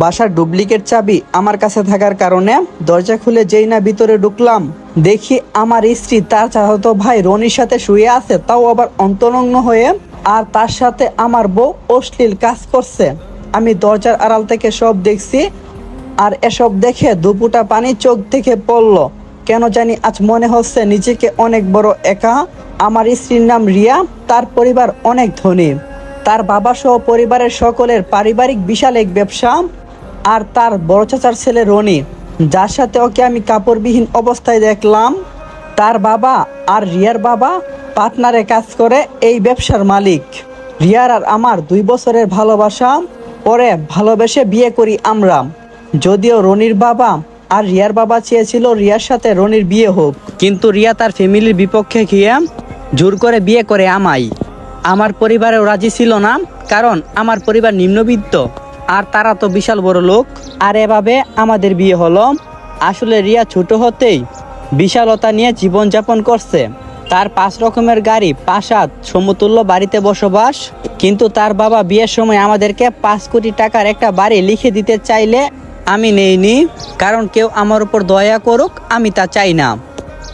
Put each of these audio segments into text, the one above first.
বাসার ডুপ্লিকেট চাবি আমার কাছে থাকার কারণে দরজা খুলে যেই না ভিতরে ঢুকলাম, দেখি আমার স্ত্রী তার চাচাতো ভাই রনির সাথে শুয়ে আছে, তাও আবার অন্তরঙ্গ হয়ে। আর তার সাথে আমার বউ অশ্লীল কাজ করছে। আমি দরজার আড়াল থেকে সব দেখছি। আর এসব দেখে দুপুটা পানি চোখ থেকে পড়লো। কেন জানি আজ মনে হচ্ছে নিজেকে অনেক বড় একা। আমার স্ত্রীর নাম রিয়া, তার পরিবার অনেক ধনী। তার বাবা সহ পরিবারের সকলের পারিবারিক বিশাল এক ব্যবসা। আর তার বড় চাচার ছেলে রনি, যার সাথে ওকে আমি কাপড়বিহীন অবস্থায় দেখলাম, তার বাবা আর রিয়ার বাবা পার্টনারে কাজ করে এই ব্যবসার মালিক। রিয়ার আর আমার 2 বছরের ভালোবাসা, পরে ভালোবেসে বিয়ে করি আমরা। যদিও রনির বাবা আর রিয়ার বাবা চেয়েছিল রিয়ার সাথে রনির বিয়ে হোক, কিন্তু রিয়া তার ফ্যামিলির বিপক্ষে গিয়ে জোর করে বিয়ে করে আমায়। আমার পরিবারেও রাজি ছিল না, কারণ আমার পরিবার নিম্নবিত্ত আর তারা তো বিশাল বড় লোক। আর এভাবে আমাদের বিয়ে হলো। আসলে রিয়া ছোট হতেই বিশালতা নিয়ে জীবনযাপন করছে। তার 5 রকমের গাড়ি, প্রাসাদ, সমতুল্য বাড়িতে বসবাস। কিন্তু তার বাবা বিয়ের সময় আমাদেরকে 5 কোটি টাকার একটা বাড়ি লিখে দিতে চাইলে আমি নেইনি, কারণ কেউ আমার উপর দয়া করুক আমি তা চাই না।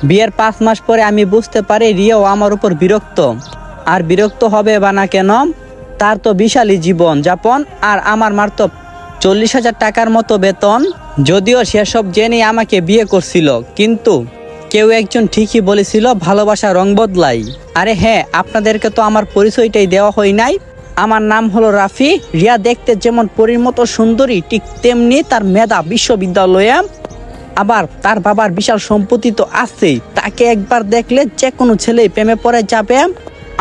বিয়ের 5 মাস পরে আমি বুঝতে পারি রিয়াও আমার উপর বিরক্ত। আর বিরক্ত হবে বা না কেন, তার তো বিশালই জীবন যাপন, আর আমার মাত্র 40,000 টাকার মতো বেতন। যদিও সেসব জেনে আমাকে বিয়ে করছিল, কিন্তু কেউ একজন ঠিকই বলেছিল ভালোবাসা রং বদলাই। আরে হ্যাঁ, আপনাদেরকে তো আমার পরিচয়টাই দেওয়া হয় নাই। আমার নাম হলো রাফি। রিয়া দেখতে যেমন পরীর মতো সুন্দরী, ঠিক তেমনি তার মেধা বিশ্ববিদ্যালয়ে। আবার তার বাবার বিশাল সম্পত্তি তো আছেই। তাকে একবার দেখলে যে কোনো ছেলেই প্রেমে পড়ে যাবে।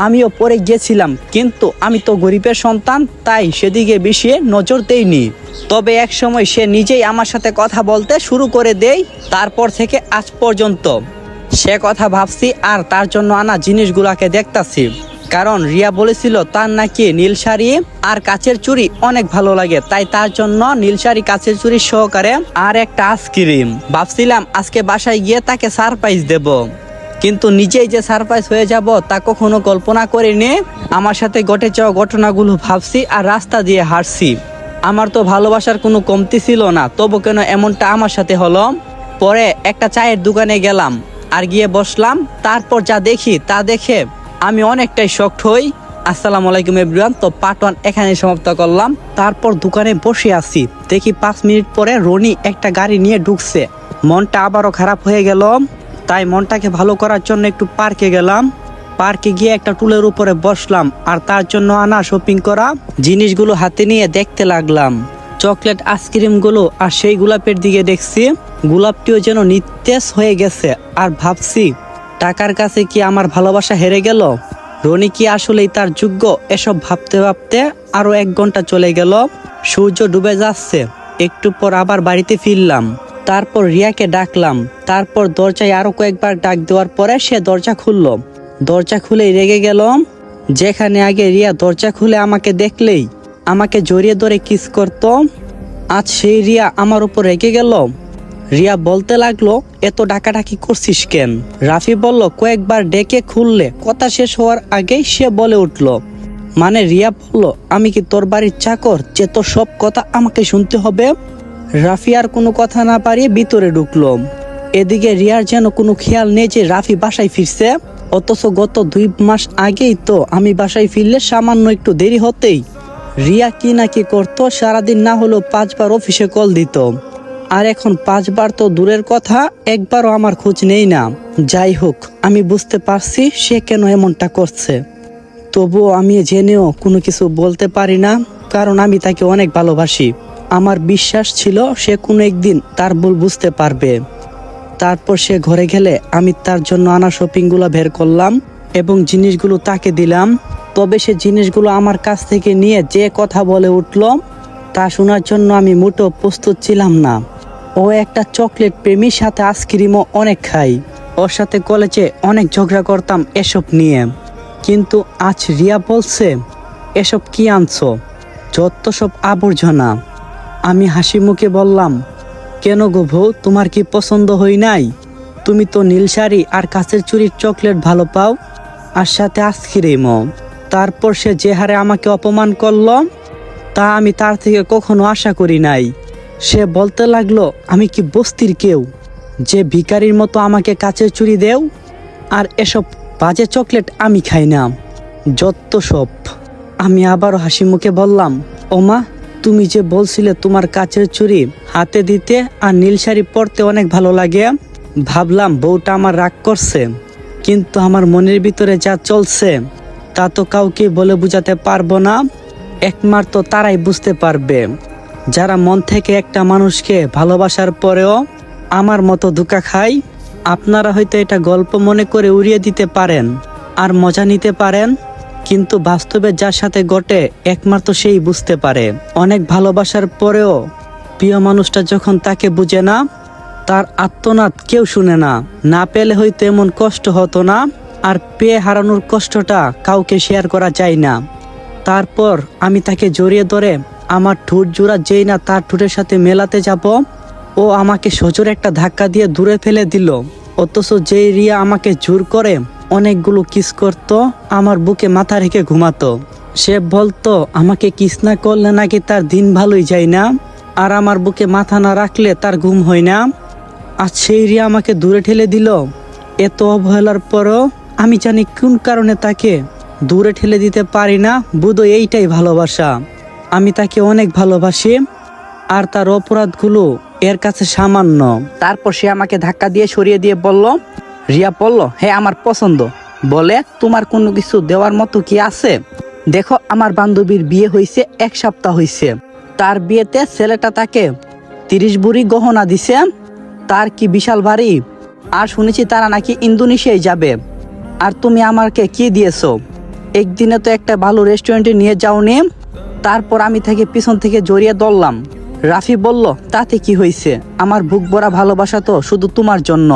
আমিও পড়ে গিয়েছিলাম, কিন্তু আমি তো গরিবের সন্তান, তাই সেদিকে বেশি নজর দেইনি। তবে এক সময় সে নিজেই আমার সাথে কথা বলতে শুরু করে দেয়। তারপর থেকে আজ পর্যন্ত সে কথা ভাবছি আর তার জন্য আনা জিনিসগুলোকে দেখতাছি। কারণ রিয়া বলেছিল তার নাকি নীল শাড়ি আর কাচের চুড়ি অনেক ভালো লাগে, তাই তার জন্য নীল শাড়ি, কাচের চুড়ি সহকারে আর একটা আইসক্রিম। ভাবছিলাম আজকে বাসায় গিয়ে তাকে সারপ্রাইজ দেব, কিন্তু নিজেই যে সারপ্রাইজ হয়ে যাব তা কখনো কল্পনা করিনি। আমার সাথে ঘটে যাওয়া ঘটনাগুলো ভাবছি আর রাস্তা দিয়ে হাঁটছি। আমার তো ভালোবাসার কোনো কমতি ছিল না, তবু কেন এমনটা আমার সাথে হলো। পরে একটা চায়ের দোকানে গেলাম আর গিয়ে বসলাম। তারপর যা দেখি তা দেখে আমি অনেকটাই শকড হই। আসসালামু আলাইকুম এভরিওয়ান। তো পার্ট 1 এখানে সমাপ্ত করলাম। তারপর দোকানে বসে আছি, দেখি 5 মিনিট পরে রনি একটা গাড়ি নিয়ে ঢুকছে। মনটা আবারও খারাপ হয়ে গেল, তাই মনটাকে ভালো করার জন্য একটু পার্কে গেলাম। পার্কে গিয়ে একটা টুলের উপরে বসলাম আর তার জন্য আনা শপিং করা জিনিসগুলো হাতে নিয়ে দেখতে লাগলাম। চকলেট, আইসক্রিমগুলো, আর সেই গোলাপের দিকে দেখছি। গোলাপটিও যেন নিস্তেজ হয়ে গেছে। আর ভাবছি টাকার কাছে কি আমার ভালোবাসা হেরে গেল? রনি কি আসলেই তার যোগ্য? এসব ভাবতে ভাবতে আরো 1 ঘন্টা চলে গেল। সূর্য ডুবে যাচ্ছে। একটু পর আবার বাড়িতে ফিরলাম। তারপর রিয়াকে ডাকলাম। তারপর দরজায় আরো কয়েকবার ডাক দেওয়ার পরে সে দরজা খুলল। দরজা খুলেই রেগে গেল। যেখানে আগে রিয়া দরজা খুলে আমাকে দেখলেই আমাকে জড়িয়ে ধরে কিস করত, আজ সেই রিয়া আমার উপর রেগে গেল। রিয়া বলতে লাগলো, এত ডাকাডাকি করছিস কেন? রাফি বলল, কয়েকবার ডেকে খুললে। কথা শেষ হওয়ার আগেই সে বলে উঠল, মানে রিয়া বলল, আমি কি তোর বাড়ির চাকর যে তোর সব কথা আমাকে শুনতে হবে? রাফি আর কোনো কথা না পারিয়ে ভিতরে ঢুকলো। এদিকে রিয়ার যেন কোনো খেয়াল নেই যে রাফি বাসায় ফিরছে, অথচ গত 2 মাস আগেই তো আমি বাসায় ফিরলে সামান্য একটু দেরি হতেই রিয়া কি না কি করতো। সারাদিন না হলেও 5 বার অফিসে কল দিত, আর এখন 5 বার তো দূরের কথা, একবারও আমার খোঁজ নেই না। যাই হোক, আমি বুঝতে পারছি সে কেন এমনটা করছে। তবুও আমি জেনেও কোনো কিছু বলতে পারি না, কারণ আমি তাকে অনেক ভালোবাসি। আমার বিশ্বাস ছিল সে কোনো একদিন তার ভুল বুঝতে পারবে। তারপর সে ঘরে গেলে আমি তার জন্য আনা শপিংগুলো বের করলাম এবং জিনিসগুলো তাকে দিলাম। তবে সে জিনিসগুলো আমার কাছ থেকে নিয়ে যে কথা বলে উঠল, তা শোনার জন্য আমি মোটেও প্রস্তুত ছিলাম না। ও একটা চকলেট প্রেমীর সাথে আইসক্রিমও অনেক খাই। ওর সাথে কলেজে অনেক ঝগড়া করতাম এসব নিয়ে। কিন্তু আজ রিয়া বলছে, এসব কি আনছো? যত সব আবর্জনা। আমি হাসি মুখে বললাম, কেন গো বউ, তোমার কি পছন্দ হয় নাই? তুমি তো নীল শাড়ি আর কাচের চুড়ির চকলেট ভালো পাও, আর সাথে আইসক্রিমও। তারপর সে যে হারে আমাকে অপমান করলো, তা আমি তার থেকে কখনো আশা করি নাই। সে বলতে লাগলো, আমি কি বস্তির কেউ যে ভিখারির মতো আমাকে কাচের চুড়ি দেও? আর এসব বাজে চকলেট আমি খাই না, যত সব। আমি আবারও হাসি মুখে বললাম, ওমা, তুমি যে বলছিলে তোমার কাচের চুড়ি হাতে দিতে আর নীল শাড়ি পরতে অনেক ভালো লাগে। ভাবলাম বউটা আমার রাগ করছে, কিন্তু আমার মনের ভিতরে যা চলছে তা তো কাউকে বলে বোঝাতে পারবো না। একমাত্র তারাই বুঝতে পারবে যারা মন থেকে একটা মানুষকে ভালোবাসার পরেও আমার মতো ধোঁকা খায়। আপনারা হয়তো এটা গল্প মনে করে উড়িয়ে দিতে পারেন আর মজা নিতে পারেন, কিন্তু বাস্তবে যার সাথে ঘটে একমাত্র সেই বুঝতে পারে। অনেক ভালোবাসার পরেও প্রিয় মানুষটা যখন তাকে বুঝে না, তার আর্তনাদ কেউ শুনে না। না পেলে হয়তো এমন কষ্ট হতো না, আর পেয়ে হারানোর কষ্টটা কাউকে শেয়ার করা যায় না। তারপর আমি তাকে জড়িয়ে ধরে আমার ঠোঁট জোড়া যেই না তার ঠোঁটের সাথে মেলাতে যাব, ও আমাকে সজোরে একটা ধাক্কা দিয়ে দূরে ফেলে দিল। অথচ যেই রিয়া আমাকে জোর করে অনেকগুলো কিস করত, আমার বুকে মাথা রেখে ঘুমাতো। সে বলতো আমাকে কিস না করলে নাকি তার দিন ভালোই যায় না, আর আমার বুকে মাথা না রাখলে তার ঘুম হয় না। আর সেই রিয়া আমাকে দূরে ঠেলে দিল। এত অবহেলার পরও আমি জানি কোন কারণে তাকে দূরে ঠেলে দিতে পারি না। বুধো এইটাই ভালোবাসা। আমি তাকে অনেক ভালোবাসি, আর তার অপরাধগুলো এর কাছে সামান্য। তারপর সে আমাকে ধাক্কা দিয়ে সরিয়ে দিয়ে বলল, রিয়া বলল, হ্যাঁ আমার পছন্দ। বলে, তোমার কোনো কিছু দেওয়ার মতো কি আছে? দেখো, আমার বান্ধবীর বিয়ে হয়েছে 1 সপ্তাহ হয়েছে। তার বিয়েতে ছেলেটা তাকে 30 ভরি গহনা দিছে। তার কি বিশাল বাড়ি, আর শুনেছি তারা নাকি ইন্দোনেশিয়ায় যাবে। আর তুমি আমাকে কি দিয়েছো? একদিনে তো একটা ভালো রেস্টুরেন্টে নিয়ে যাওনি। তারপর আমি তাকে পিছন থেকে জড়িয়ে ধরলাম। রাফি বলল, তাতে কি হয়েছে? আমার বুক ভরা ভালোবাসা তো শুধু তোমার জন্য।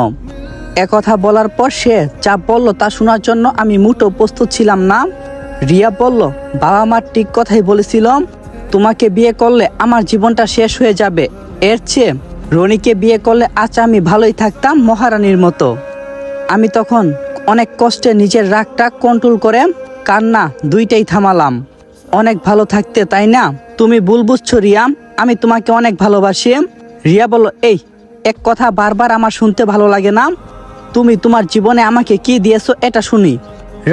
একথা বলার পর সে যা বলল তা শোনার জন্য আমি মোটেও প্রস্তুত ছিলাম না। রিয়া বলল, বাবা মা ঠিক কথাই বলেছিল, তোমাকে বিয়ে করলে আমার জীবনটা শেষ হয়ে যাবে। এর চেয়ে রনিকে বিয়ে করলে আজ আমি ভালোই থাকতাম মহারানীর মতো। আমি তখন অনেক কষ্টে নিজের রাগটা কন্ট্রোল করে কান্না দুইটাই থামালাম। অনেক ভালো থাকতে, তাই না? তুমি ভুল বুঝছো রিয়া, আমি তোমাকে অনেক ভালোবাসি। রিয়া বলল, এই এক কথা বারবার আমার শুনতে ভালো লাগে না। তুমি তোমার জীবনে আমাকে কি দিয়েছো এটা শুনি।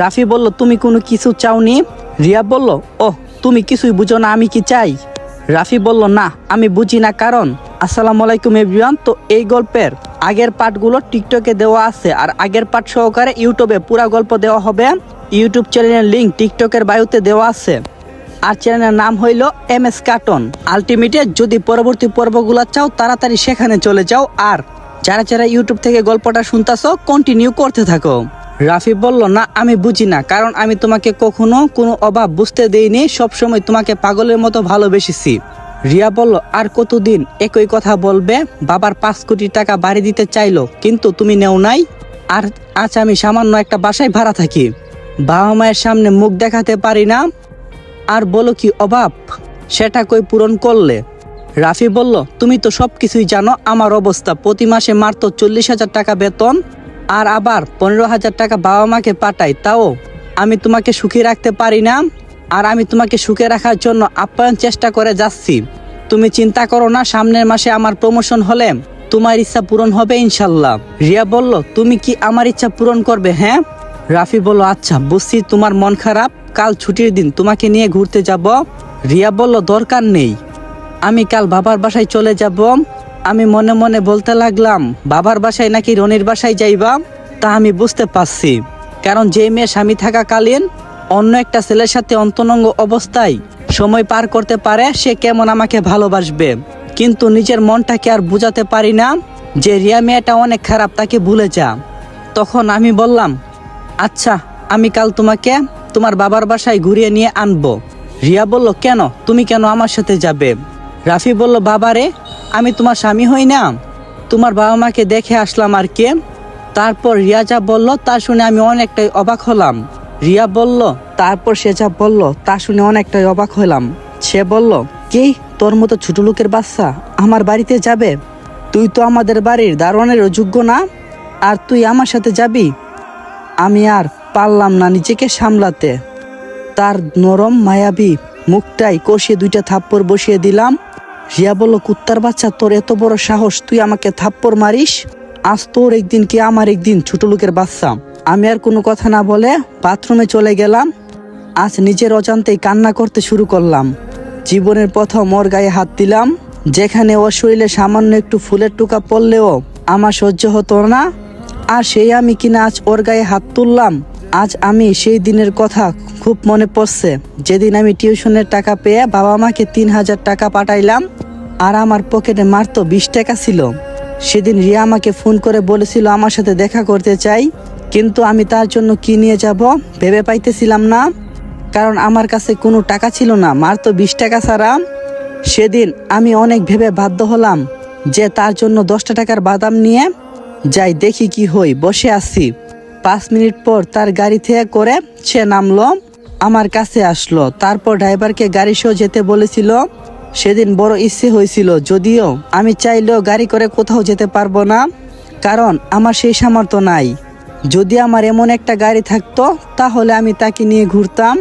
রাফি বলল, তুমি কোনো কিছু চাওনি। রিয়া বলল, ওহ, তুমি কিছুই বুঝো না আমি কি চাই। রাফি বলল, না আমি বুঝি না, কারণ আসসালামু আলাইকুম এভরিওয়ান। তো এই গল্পের আগের পার্টগুলো টিকটকে দেওয়া আছে, আর আগের পার্ট সহকারে ইউটিউবে পুরা গল্প দেওয়া হবে। ইউটিউব চ্যানেলের লিঙ্ক টিকটকের বায়োতে দেওয়া আছে, আর চ্যানেলের নাম হইল MS কার্টুন আলটিমেটে। যদি পরবর্তী পর্বগুলো চাও তাড়াতাড়ি সেখানে চলে যাও, আর যারা যারা ইউটিউব থেকে গল্পটা শুনতাছো কন্টিনিউ করতে থাকো। রাফি বলল, না আমি বুঝি না, কারণ আমি তোমাকে কখনো কোনো অভাব বুঝতে দেইনি, সবসময় তোমাকে পাগলের মতো ভালোবেসেছি। রিয়া বলল, আর কতদিন একই কথা বলবে? বাবার 5 কোটি টাকা বাড়ি দিতে চাইলো, কিন্তু তুমি নেও নাই। আর আজ আমি সামান্য একটা বাসায় ভাড়া থাকি, বাবা মায়ের সামনে মুখ দেখাতে পারি না, আর বলো কি অভাব সেটা কই পূরণ করলে? রাফি বলল, তুমি তো সব কিছুই জানো আমার অবস্থা। প্রতি মাসে মাত্র 40,000 টাকা বেতন, আর আবার 15,000 টাকা বাবা মাকে পাঠাই, তাও আমি তোমাকে সুখী রাখতে পারি না। আর আমি তোমাকে সুখে রাখার জন্য আপ্যায়ন চেষ্টা করে যাচ্ছি। তুমি চিন্তা করো না, সামনের মাসে আমার প্রমোশন হলে তোমার ইচ্ছা পূরণ হবে ইনশাল্লাহ। রিয়া বলল, তুমি কি আমার ইচ্ছা পূরণ করবে? হ্যাঁ। রাফি বলল, আচ্ছা বুঝছি, তোমার মন খারাপ, কাল ছুটির দিন, তোমাকে নিয়ে ঘুরতে যাব। রিয়া বলল, দরকার নেই, আমি কাল বাবার বাসায় চলে যাব। আমি মনে মনে বলতে লাগলাম, বাবার বাসায় নাকি রনির বাসায় যাইবা? তা আমি বুঝতে পারছি, কারণ যে মেয়ে স্বামী থাকাকালীন অন্য একটা ছেলের সাথে অন্তরঙ্গ অবস্থায় সময় পার করতে পারে, সে কেমন আমাকে ভালোবাসবে। কিন্তু নিজের মনটাকে আর বোঝাতে পারি না যে রিয়া মেয়েটা অনেক খারাপ, তাকে ভুলে যা। তখন আমি বললাম, আচ্ছা আমি কাল তোমাকে তোমার বাবার বাসায় ঘুরিয়ে নিয়ে আনবো। রিয়া বলল, কেন? তুমি কেন আমার সাথে যাবে? রাফি বলল, বাবারে, আমি তোমার স্বামী হই না? তোমার বাবা মাকে দেখে আসলাম আর কে। তারপর রিয়া যা বলল তা শুনে আমি অনেকটাই অবাক হলাম। রিয়া বলল, তারপর সে যা বলল তা শুনে অনেকটাই অবাক হলাম। সে বলল, কি তোর মতো ছোট লোকের বাচ্চা আমার বাড়িতে যাবে? তুই তো আমাদের বাড়ির দারোয়ানেরও যোগ্য না, আর তুই আমার সাথে যাবি? আমি আর পারলাম না নিজেকে সামলাতে। তার নরম মায়াবী মুখটাই কষিয়ে 2টা থাপ্পড় বসিয়ে দিলাম। রিয়া বলল, কুত্তার বাচ্চা, তোর এত বড় সাহস, তুই আমাকে থাপ্পড় মারিস? আজ তোর একদিন কি আমার একদিন, ছোট লোকের বাচ্চা। আমি আর কোনো কথা না বলে বাথরুমে চলে গেলাম। আজ নিজের অজান্তেই কান্না করতে শুরু করলাম। জীবনের প্রথম ওর গায়ে হাত দিলাম, যেখানে ওর শরীরে সামান্য একটু ফুলের টুকা পড়লেও আমার সহ্য হতো না। আর সেই আমি কিনা আজ ওর গায়ে হাত তুললাম। আজ আমি সেই দিনের কথা খুব মনে পড়ছে, যেদিন আমি টিউশনের টাকা পেয়ে বাবা মাকে 3000 টাকা পাঠাইলাম, আর আমার পকেটে মাত্র 20 টাকা ছিল। সেদিন রিয়া আমাকে ফোন করে বলেছিল আমার সাথে দেখা করতে চাই, কিন্তু আমি তার জন্য কি নিয়ে যাব ভেবে পাইতেছিলাম না, কারণ আমার কাছে কোনো টাকা ছিল না, মাত্র 20 টাকা ছাড়া। সেদিন আমি অনেক ভেবে বাধ্য হলাম যে তার জন্য 10 টাকার বাদাম নিয়ে যাই, দেখি কি হই। বসে আছি, 5 মিনিট পর তার গাড়ি থেকে করে সে নামলো, আমার কাছে আসলো। তারপর ড্রাইভারকে গাড়ি সহ যেতে বলেছিল। সেদিন বড় ইচ্ছে হয়েছিল, যদিও আমি চাইলেও গাড়ি করে কোথাও যেতে পারবো না, কারণ আমার সেই সামর্থ্য নাই। যদি আমার এমন একটা গাড়ি থাকতো তাহলে আমি তাকে নিয়ে ঘুরতাম।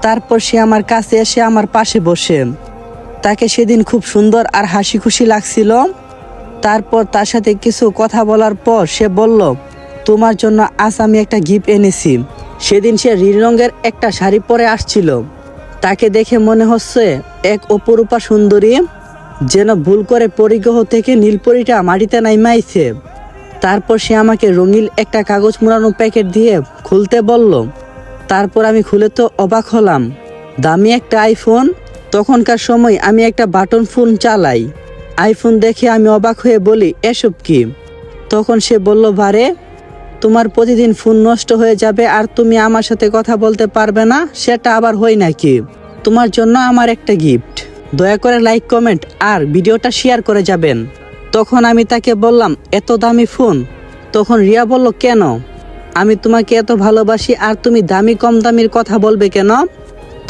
তারপর সে আমার কাছে এসে আমার পাশে বসে, তাকে সেদিন খুব সুন্দর আর হাসি খুশি লাগছিল। তারপর তার সাথে কিছু কথা বলার পর সে বলল, তোমার জন্য আজ আমি একটা গিফট এনেছি। সেদিন সে নীল রঙের একটা শাড়ি পরে আসছিল। তাকে দেখে মনে হচ্ছে এক অপরূপা সুন্দরী, যেন ভুল করে পরিগ্রহ থেকে নীলপরিটা মাটিতে নাইমাইছে। তারপর সে আমাকে রঙিন একটা কাগজ মোড়ানো প্যাকেট দিয়ে খুলতে বলল। তারপর আমি খুলে তো অবাক হলাম, দামি একটা আইফোন। তখনকার সময় আমি একটা বাটন ফোন চালাই। আইফোন দেখে আমি অবাক হয়ে বলি, এসব কি? তখন সে বলল, বারে, তোমার প্রতিদিন ফোন নষ্ট হয়ে যাবে আর তুমি আমার সাথে কথা বলতে পারবে না, সেটা আবার হয় নাকি? তোমার জন্য আমার একটা গিফট, দয়া করে লাইক, কমেন্ট আর ভিডিওটা শেয়ার করে যাবেন। তখন আমি তাকে বললাম, এত দামি ফোন? তখন রিয়া বলল, কেন? আমি তোমাকে এত ভালোবাসি আর তুমি দামি কম দামির কথা বলবে কেন?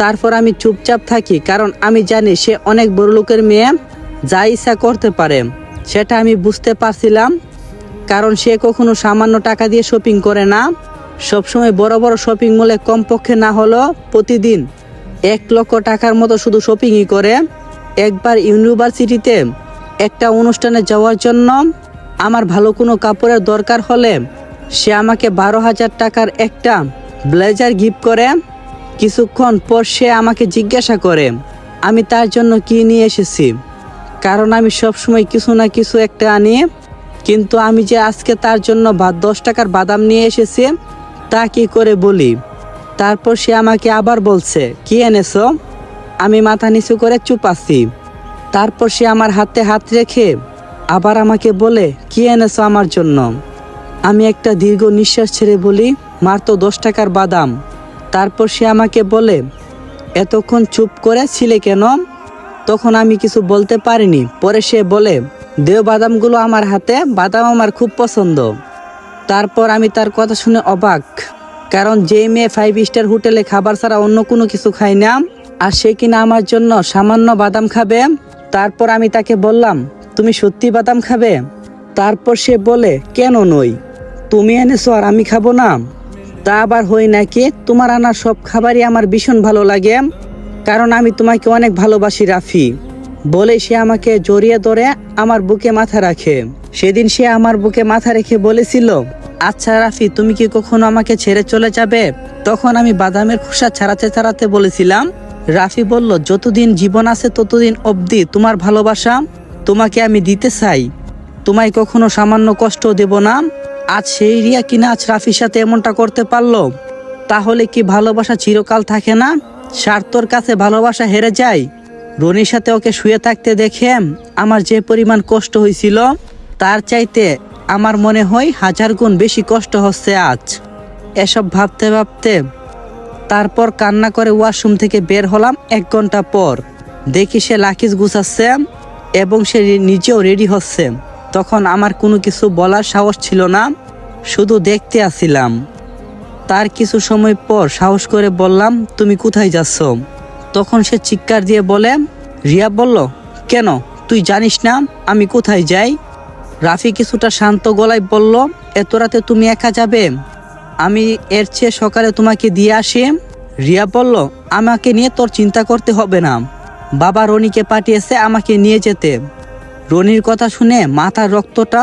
তারপর আমি চুপচাপ থাকি, কারণ আমি জানি সে অনেক বড় লোকের মেয়ে, যা ইচ্ছা করতে পারে। সেটা আমি বুঝতে পারছিলাম, কারণ সে কখনো সামান্য টাকা দিয়ে শপিং করে না। সবসময় বড় বড় শপিং মলে কমপক্ষে না হলেও প্রতিদিন 1 লক্ষ টাকার মতো শুধু শপিংই করে। একবার ইউনিভার্সিটিতে একটা অনুষ্ঠানে যাওয়ার জন্য আমার ভালো কোনো কাপড়ের দরকার হলে সে আমাকে 12,000 টাকার একটা ব্লেজার গিফট করে। কিছুক্ষণ পর সে আমাকে জিজ্ঞাসা করে আমি তার জন্য কি নিয়ে এসেছি, কারণ আমি সবসময় কিছু না কিছু একটা আনি। কিন্তু আমি যে আজকে তার জন্য 10 টাকার বাদাম নিয়ে এসেছি তা কি করে বলি? তারপর সে আমাকে আবার বলছে, কি এনেছো? আমি মাথা নিচু করে চুপ আছি। তারপর সে আমার হাতে হাত রেখে আবার আমাকে বলে, কি এনেছো আমার জন্য? আমি একটা দীর্ঘ নিঃশ্বাস ছেড়ে বলি, মাত্র 10 টাকার বাদাম। তারপর সে আমাকে বলে, এতক্ষণ চুপ করে ছিলে কেন? তখন আমি কিছু বলতে পারিনি। পরে সে বলে, দেও বাদামগুলো আমার হাতে, বাদাম আমার খুব পছন্দ। তারপর আমি তার কথা শুনে অবাক, কারণ যেই মেয়ে 5 স্টার হোটেলে খাবার ছাড়া অন্য কোনো কিছু খায় না, আর সে কিনা আমার জন্য সামান্য বাদাম খাবে। তারপর আমি তাকে বললাম, তুমি সত্যি বাদাম খাবে? তারপর সে বলে, কেন নই, তুমি এনেছো আর আমি খাবো না? তা আবার হই নাকি? তোমার আনা সব খাবারই আমার ভীষণ ভালো লাগে, কারণ আমি তোমাকে অনেক ভালোবাসি রাফি। বলে সে আমাকে জড়িয়ে ধরে আমার বুকে মাথা রাখে। সেদিন সে আমার বুকে মাথা রেখে বলেছিল, আচ্ছা রাফি, তুমি কি কখনো আমাকে ছেড়ে চলে যাবে? তখন আমি বাদামের খোসা ছাড়াতে ছাড়াতে বলেছিলাম। রাফি বলল, যতদিন জীবন আছে ততদিন অবধি তোমার ভালোবাসা তোমাকে আমি দিতে চাই, তোমায় কখনো সামান্য কষ্ট দেব না। আজ সেই রিয়া কিনা আজ রাফির সাথে এমনটা করতে পারলো, তাহলে কি ভালোবাসা চিরকাল থাকে না? স্বার্থর কাছে ভালোবাসা হেরে যায়। রনির সাথে ওকে শুয়ে থাকতে দেখে আমার যে পরিমাণ কষ্ট হয়েছিল, তার চাইতে আমার মনে হয় 1000 গুণ বেশি কষ্ট হচ্ছে আজ। এসব ভাবতে ভাবতে তারপর কান্না করে ওয়াশরুম থেকে বের হলাম। 1 ঘন্টা পর দেখি সে লাকিজ গুছাচ্ছে এবং সে নিজেও রেডি হচ্ছে। তখন আমার কোনো কিছু বলার সাহস ছিল না, শুধু দেখতে আসছিলাম। তার কিছু সময় পর সাহস করে বললাম, তুমি কোথায় যাচ্ছ? তখন সে চিৎকার দিয়ে বলে, রিয়া বলল, কেন, তুই জানিস না আমি কোথায় যাই? রাফি কিছুটা শান্ত গলায় বলল, এত রাতে তুমি একা যাবে? আমি এর চেয়ে সকালে তোমাকে দিয়ে আসি। রিয়া বলল, আমাকে নিয়ে তোর চিন্তা করতে হবে না, বাবা রনিকে পাঠিয়েছে আমাকে নিয়ে যেতে। রনির কথা শুনে মাথার রক্তটা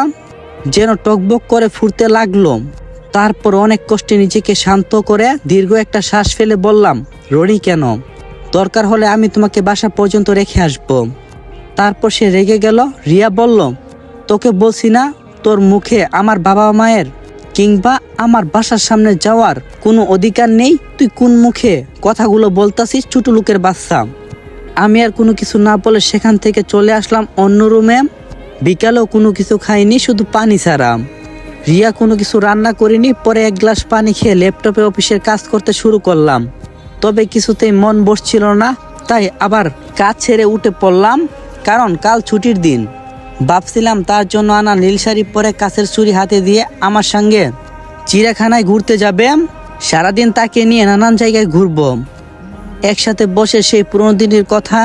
যেন টকবক করে ফুটতে লাগলো। তারপর অনেক কষ্টে নিজেকে শান্ত করে দীর্ঘ একটা শ্বাস ফেলে বললাম, রনি কেন? দরকার হলে আমি তোমাকে বাসা পর্যন্ত রেখে আসব। তারপর সে রেগে গেল। রিয়া বলল, তোকে বলছি না তোর মুখে আমার বাবা মায়ের কিংবা আমার বাসার সামনে যাওয়ার কোনো অধিকার নেই? তুই কোন মুখে কথাগুলো বলতাছিস, ছোট লোকের বাচ্চা? আমি আর কোনো কিছু না বলে সেখান থেকে চলে আসলাম অন্য রুমে। বিকালেও কোনো কিছু খাইনি, শুধু পানি ছাড়া। রিয়া কোনো কিছু রান্না করিনি। পরে এক গ্লাস পানি খেয়ে ল্যাপটপে অফিসের কাজ করতে শুরু করলাম। তবে কিছুতেই মন বসছিল না, তাই আবার কাজ ছেড়ে উঠে পড়লাম, কারণ কাল ছুটির দিন। ভাবছিলাম তার জন্য আনা নীল শাড়ি পরে কাছের ছুরি হাতে দিয়ে আমার সঙ্গে চিড়িয়াখানায় ঘুরতে যাবে। সারাদিন তাকে নিয়ে নানান জায়গায় ঘুরবো, একসাথে বসে সেই পুরনো দিনের কথা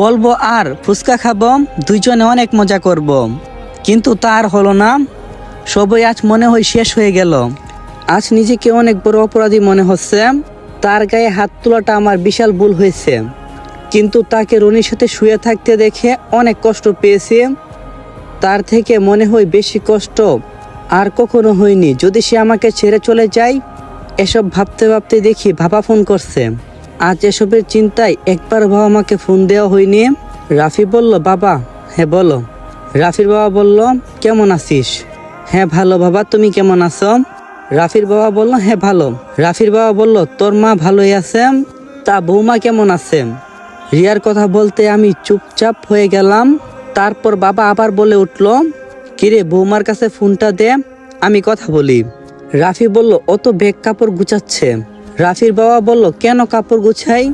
বলবো আর ফুচকা খাবো, দুইজনে অনেক মজা করব। কিন্তু তার হলো না। সবই আজ মনে হয় শেষ হয়ে গেল। আজ নিজেকে অনেক বড় অপরাধী মনে হচ্ছে। তার গায়ে হাত তোলাটা আমার বিশাল ভুল হয়েছে, কিন্তু তাকে রনির সাথে শুয়ে থাকতে দেখে অনেক কষ্ট পেয়েছি। তার থেকে মনে হয় বেশি কষ্ট আর কখনো হয়নি যদি সে আমাকে ছেড়ে চলে যায়। এসব ভাবতে ভাবতে দেখি বাবা ফোন করছে। আজ এসবের চিন্তায় একবার বাবা মাকে ফোন দেওয়া হয়নি। রাফি বলল, বাবা। হ্যাঁ বলো। রাফির বাবা বলল, কেমন আছিস? হ্যাঁ ভালো বাবা, তুমি কেমন আছো? রাফির বাবা বলল, হ্যাঁ ভালো। রাফির বাবা বলল, তোর মা ভালোই আছে? তা বৌমা কেমন আছে? রিয়ার কথা বলতে আমি চুপচাপ হয়ে গেলাম। তারপর বাবা আবার বলে উঠল, কিরে বৌমার কাছে ফোনটা দে, আমি কথা বলি। রাফি বলল, অত ব্যাগ কাপড় গুছাচ্ছে। রাফির বাবা বলল, কেন কাপড় গুছাই?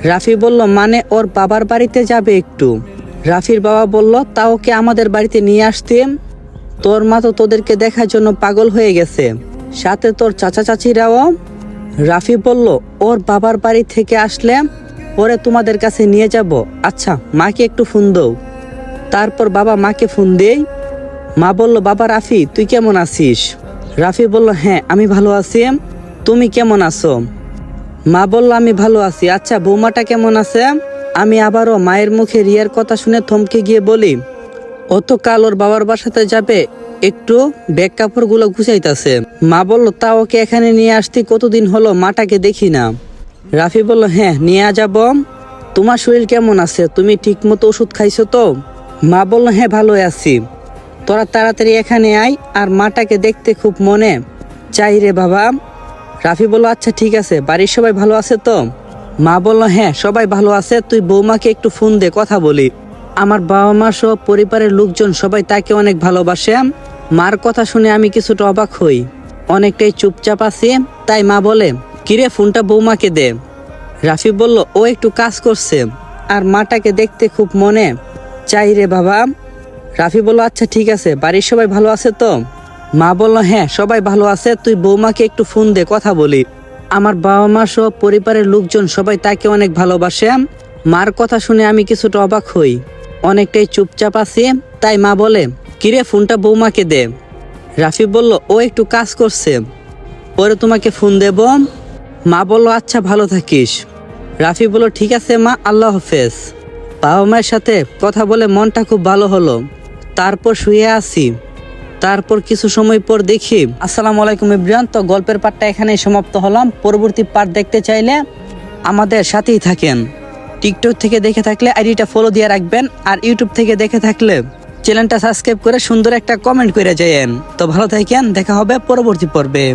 রাফি বলল, মানে ওর বাবার বাড়িতে যাবে একটু। রাফির বাবা বলল, তা ওকে আমাদের বাড়িতে নিয়ে আসতে? তোর মা তো তোদেরকে দেখার জন্য পাগল হয়ে গেছে, সাথে তোর চাচা চাচিরাও। রাফি বলল, ওর বাবার বাড়ি থেকে আসলে পরে তোমাদের কাছে নিয়ে যাব। আচ্ছা মাকে একটু ফোন দাও। তারপর বাবা মাকে ফোন দেই। মা বলল, বাবা রাফি তুই কেমন আছিস? রাফি বলল, হ্যাঁ আমি ভালো আছি, তুমি কেমন আছো? মা বলল, আমি ভালো আছি। আচ্ছা বৌমাটা কেমন আছে? আমি আবারও মায়ের মুখে রিয়ার কথা শুনে থমকে গিয়ে বলি, ও তো কাল ওর বাবার বাসাতে যাবে, একটু ব্যাগ কাপড়গুলো গুছাইতেছে। মা বলল, তা ওকে এখানে নিয়ে আসতে কতদিন হলো, মাটাকে দেখি না। রাফি বলল, হ্যাঁ নিয়ে যাব। তোমার শরীর কেমন আছে? তুমি ঠিক মতো ওষুধ খাইছো তো? মা বলল, হ্যাঁ ভালোই আছি। তোরা তাড়াতাড়ি এখানে আয়, আর মাটাকে দেখতে খুব মনে চাই রে বাবা। রাফি বলল, আচ্ছা ঠিক আছে। বাড়ির সবাই ভালো আছে তো? মা বলল, হ্যাঁ সবাই ভালো আছে। তুই বৌমাকে একটু ফোন দে, কথা বলি। আমার বাবা মা সহ পরিবারের লোকজন সবাই তাকে অনেক ভালোবাসে। মার কথা শুনে আমি কিছুটা অবাক হই, অনেকটাই চুপচাপ আছি। তাই মা বলে, কিরে ফোনটা বৌমাকে দে। রাফি বলল, ও একটু কাজ করছে, আর মাটাকে দেখতে খুব মনে চাই রে বাবা। রাফি বলল, আচ্ছা ঠিক আছে। বাড়ির সবাই ভালো আছে তো? মা বলল, হ্যাঁ সবাই ভালো আছে। তুই বৌমাকে একটু ফোন দে, কথা বলি। আমার বাবা মা সহ পরিবারের লোকজন সবাই তাকে অনেক ভালোবাসে। মার কথা শুনে আমি কিছুটা অবাক হই, অনেকটাই চুপচাপ আছি। তাই মা বলে, কিরে ফোনটা বৌমাকে দে। রাফি বলল, ও একটু কাজ করছে, পরে তোমাকে ফোন দেব। মা বলল, আচ্ছা ভালো থাকিস। রাফি বলল, ঠিক আছে মা, আল্লাহ হাফেজ। বাবা মায়ের সাথে কথা বলে মনটা খুব ভালো হলো। তারপর শুয়ে আছি। তারপর কিছু সময় পর দেখি। আসসালামু আলাইকুম এভরিওয়ান। তো গল্পের পার্টটা এখানেই সমাপ্ত হলাম। পরবর্তী পার্ট দেখতে চাইলে আমাদের সাথেই থাকেন। টিকটক থেকে দেখে থাকলে আইডিটা ফলো দিয়ে রাখবেন, আর ইউটিউব থেকে দেখে থাকলে চ্যানেলটা সাবস্ক্রাইব করে সুন্দর একটা কমেন্ট করে যায়েন। তো ভালো থাকেন, দেখা হবে পরবর্তী পর্বে।